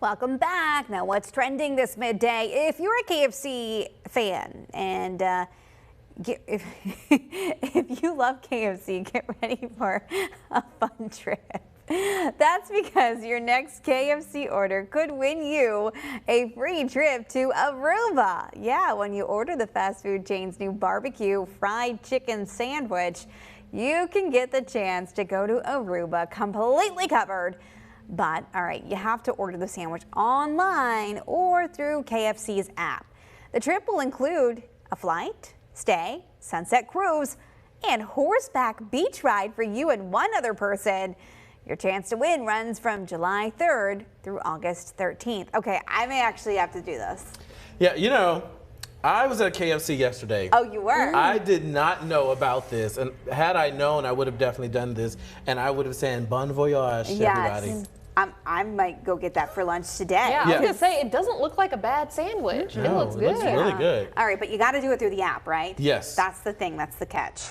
Welcome back. Now, what's trending this midday? If you're a KFC fan and if you love KFC, get ready for a fun trip. That's because your next KFC order could win you a free trip to Aruba. Yeah, when you order the fast food chain's new barbecue fried chicken sandwich, you can get the chance to go to Aruba completely covered. But, all right, you have to order the sandwich online or through KFC's app. The trip will include a flight, stay, sunset cruise, and horseback beach ride for you and one other person. Your chance to win runs from July 3rd through August 13th. Okay, I may actually have to do this. Yeah, you know, I was at KFC yesterday. Oh, you were? I did not know about this, and had I known, I would have definitely done this, and I would have said bon voyage to everybody. I might go get that for lunch today. Yeah, I was going to say, it doesn't look like a bad sandwich. No, it looks good. It looks really good. All right, but you got to do it through the app, right? Yes. That's the thing. That's the catch.